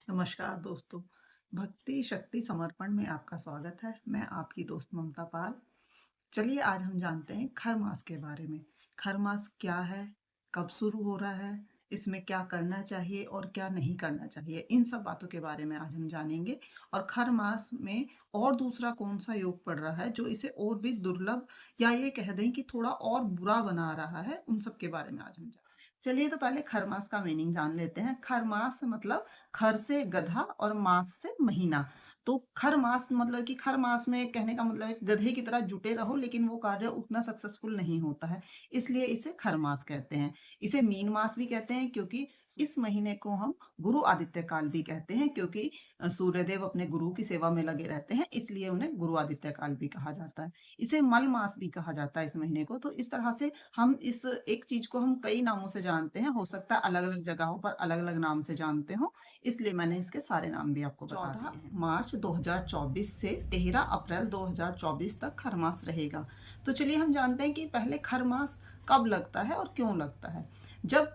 नमस्कार दोस्तों। भक्ति शक्ति समर्पण में आपका स्वागत है। मैं आपकी दोस्त ममता पाल। चलिए आज हम जानते हैं खर मास के बारे में। खर मास क्या है, कब शुरू हो रहा है, इसमें क्या करना चाहिए और क्या नहीं करना चाहिए, इन सब बातों के बारे में आज हम जानेंगे। और खर मास में और दूसरा कौन सा योग पड़ रहा है जो इसे और भी दुर्लभ या ये कह दें कि थोड़ा और बुरा बना रहा है, उन सब के बारे में आज हम जानेंगे। चलिए तो पहले खरमास का मीनिंग जान लेते हैं। खरमास मतलब खर से गधा और मास से महीना। तो खर मास मतलब कि खर मास में कहने का मतलब है गधे की तरह जुटे रहो लेकिन वो कार्य उतना सक्सेसफुल नहीं होता है, इसलिए इसे खर मास कहते हैं। इसे मीन मास भी कहते हैं क्योंकि इस महीने को हम गुरु आदित्य काल भी कहते हैं क्योंकि सूर्यदेव अपने गुरु की सेवा में लगे रहते हैं, इसलिए उन्हें गुरु आदित्य काल भी कहा जाता है। इसे मल मास भी कहा जाता है इस महीने को। तो इस तरह से हम इस एक चीज को हम कई नामों से जानते हैं, हो सकता है अलग अलग जगहों पर अलग अलग नाम से जानते हो, इसलिए मैंने इसके सारे नाम भी आपको बता दिए हैं। 14 मार्च 2024 से 13 अप्रैल 2024 तक खरमास रहेगा। तो चलिए हम जानते हैं कि पहले खरमास कब लगता है और क्यों लगता है। जब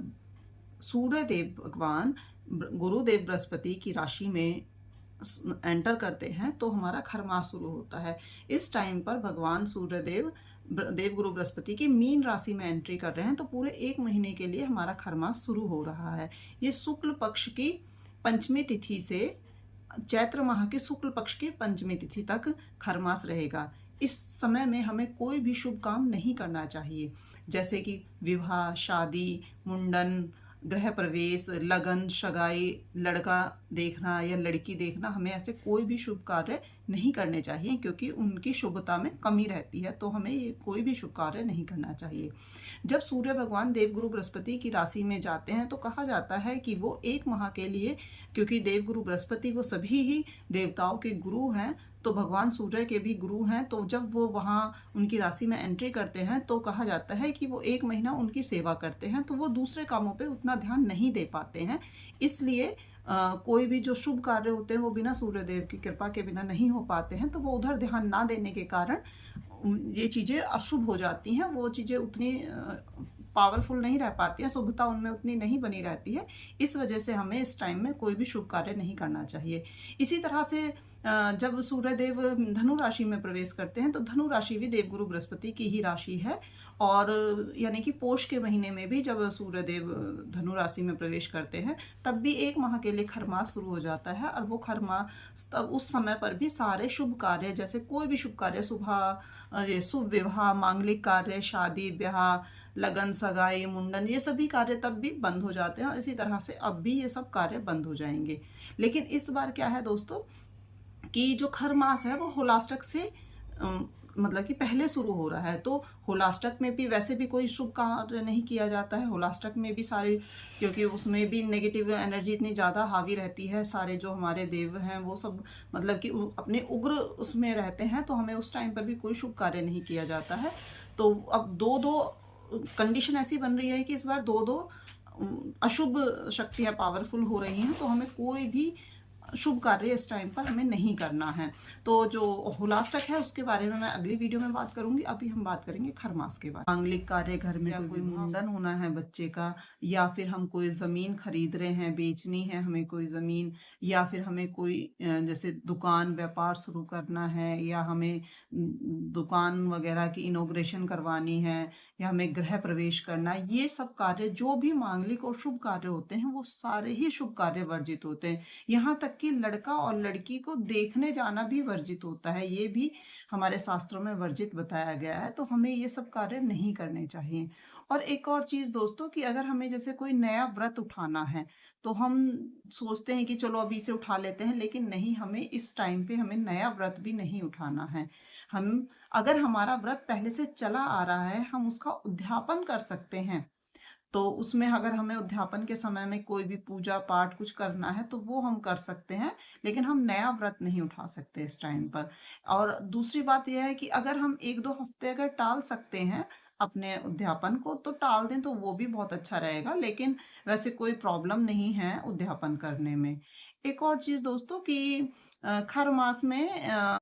सूर्यदेव भगवान गुरुदेव बृहस्पति की राशि में एंटर करते हैं तो हमारा खरमास शुरू होता है। इस टाइम पर भगवान सूर्यदेव देवगुरु बृहस्पति की मीन राशि में एंट्री कर रहे हैं, तो पूरे एक महीने के लिए हमारा खरमास शुरू हो रहा है। ये शुक्ल पक्ष की पंचमी तिथि से चैत्र माह के शुक्ल पक्ष की पंचमी तिथि तक खरमास रहेगा। इस समय में हमें कोई भी शुभ काम नहीं करना चाहिए, जैसे कि विवाह, शादी, मुंडन, गृह प्रवेश, लगन, सगाई, लड़का देखना या लड़की देखना, हमें ऐसे कोई भी शुभ कार्य नहीं करने चाहिए क्योंकि उनकी शुभता में कमी रहती है। तो हमें ये कोई भी शुभ कार्य नहीं करना चाहिए। जब सूर्य भगवान देवगुरु बृहस्पति की राशि में जाते हैं तो कहा जाता है कि वो एक माह के लिए, क्योंकि देवगुरु बृहस्पति वो सभी ही देवताओं के गुरु हैं, तो भगवान सूर्य के भी गुरु हैं, तो जब वो वहाँ उनकी राशि में एंट्री करते हैं तो कहा जाता है कि वो एक महीना उनकी सेवा करते हैं, तो वो दूसरे कामों पे उतना ध्यान नहीं दे पाते हैं। इसलिए कोई भी जो शुभ कार्य होते हैं वो बिना सूर्यदेव की कृपा के बिना नहीं हो पाते हैं, तो वो उधर ध्यान ना देने के कारण ये चीज़ें अशुभ हो जाती हैं। वो चीज़ें उतनी पावरफुल नहीं रह पाती है, शुभता उनमें उतनी नहीं बनी रहती है। इस वजह से हमें इस टाइम में कोई भी शुभ कार्य नहीं करना चाहिए। इसी तरह से जब सूर्यदेव धनु राशि में प्रवेश करते हैं तो धनु राशि भी देवगुरु बृहस्पति की ही राशि है, और यानी कि पोष के महीने में भी जब सूर्यदेव धनु राशि में प्रवेश करते हैं तब भी एक माह के लिए खरमास शुरू हो जाता है। और वो खरमास तब उस समय पर भी सारे शुभ कार्य, जैसे कोई भी शुभ कार्य, ये शुभ विवाह, मांगलिक कार्य, शादी ब्याह, लगन, सगाई, मुंडन, ये सभी कार्य तब भी बंद हो जाते हैं, और इसी तरह से अब भी ये सब कार्य बंद हो जाएंगे। लेकिन इस बार क्या है दोस्तों कि जो खर मास है वो होलाष्टक से मतलब कि पहले शुरू हो रहा है, तो होलाष्टक में भी वैसे भी कोई शुभ कार्य नहीं किया जाता है। होलाष्टक में भी सारी, क्योंकि उसमें भी नेगेटिव एनर्जी इतनी ज़्यादा हावी रहती है, सारे जो हमारे देव हैं वो सब मतलब कि अपने उग्र उसमें रहते हैं, तो हमें उस टाइम पर भी कोई शुभ कार्य नहीं किया जाता है। तो अब दो दो कंडीशन ऐसी बन रही है कि इस बार दो दो अशुभ शक्तियाँ पावरफुल हो रही हैं, तो हमें कोई भी शुभ कार्य इस टाइम पर हमें नहीं करना है। तो जो होलाष्टक है उसके बारे में मैं अगली वीडियो में बात करूंगी। अभी हम बात करेंगे खरमास के बारे में। मांगलिक कार्य, घर में कोई मुंडन होना है बच्चे का, या फिर हम कोई जमीन खरीद रहे हैं, बेचनी है हमें कोई जमीन, या फिर हमें कोई जैसे दुकान व्यापार शुरू करना है, या हमें दुकान वगैरह की इनॉग्रेशन करवानी है, या हमें गृह प्रवेश करना है, ये सब कार्य जो भी मांगलिक और शुभ कार्य होते हैं वो सारे ही शुभ कार्य वर्जित होते हैं। यहाँ तक कि लड़का और लड़की को देखने जाना भी वर्जित होता है, ये भी हमारे शास्त्रों में वर्जित बताया गया है। तो हमें ये सब कार्य नहीं करने चाहिए। और एक और चीज दोस्तों कि अगर हमें जैसे कोई नया व्रत उठाना है तो हम सोचते हैं कि चलो अभी से उठा लेते हैं, लेकिन नहीं, हमें इस टाइम पे हमें नया व्रत भी नहीं उठाना है। हम अगर हमारा व्रत पहले से चला आ रहा है हम उसका उद्यापन कर सकते हैं, तो उसमें अगर हमें उद्यापन के समय में कोई भी पूजा पाठ कुछ करना है तो वो हम कर सकते हैं, लेकिन हम नया व्रत नहीं उठा सकते इस टाइम पर। और दूसरी बात यह है कि अगर हम एक दो हफ्ते अगर टाल सकते हैं अपने उद्यापन को तो टाल दें, तो वो भी बहुत अच्छा रहेगा, लेकिन वैसे कोई प्रॉब्लम नहीं है उद्यापन करने में। एक और चीज दोस्तों कि खर मास में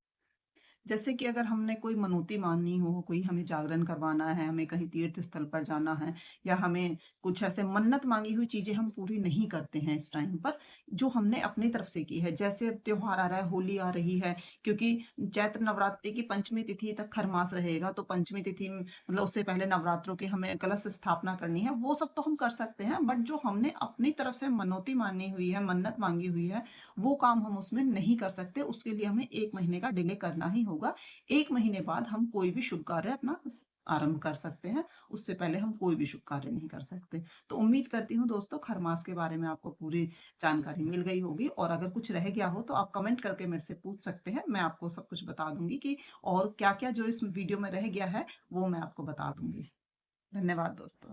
जैसे कि अगर हमने कोई मनौती माननी हो, कोई हमें जागरण करवाना है, हमें कहीं तीर्थ स्थल पर जाना है या हमें कुछ ऐसे मन्नत माँगी हुई चीज़ें हम पूरी नहीं करते हैं इस टाइम पर, जो हमने अपनी तरफ से की है। जैसे अब त्योहार आ रहा है, होली आ रही है, क्योंकि चैत्र नवरात्रि की पंचमी तिथि तक खरमास रहेगा, तो पंचमी तिथि मतलब उससे पहले नवरात्रों की हमें कलश स्थापना करनी है, वो सब तो हम कर सकते हैं। बट जो हमने अपनी तरफ से मनौती मानी हुई है, मन्नत माँगी हुई है, वो काम हम उसमें नहीं कर सकते। उसके लिए हमें 1 महीने का डिले करना ही होगा। 1 महीने बाद हम कोई भी शुभ कार्य अपना आरंभ कर सकते हैं। उससे पहले हम कोई भी शुभ कार्य नहीं कर सकते। तो उम्मीद करती हूँ दोस्तों, खरमास के बारे में आपको पूरी जानकारी मिल गई होगी, और अगर कुछ रह गया हो तो आप कमेंट करके मेरे से पूछ सकते हैं। मैं आपको सब कुछ बता दूँगी कि और क्या-क्या जो इस वीडियो में रह गया है, वो मैं आपको बता दूँगी। धन्यवाद दोस्तों।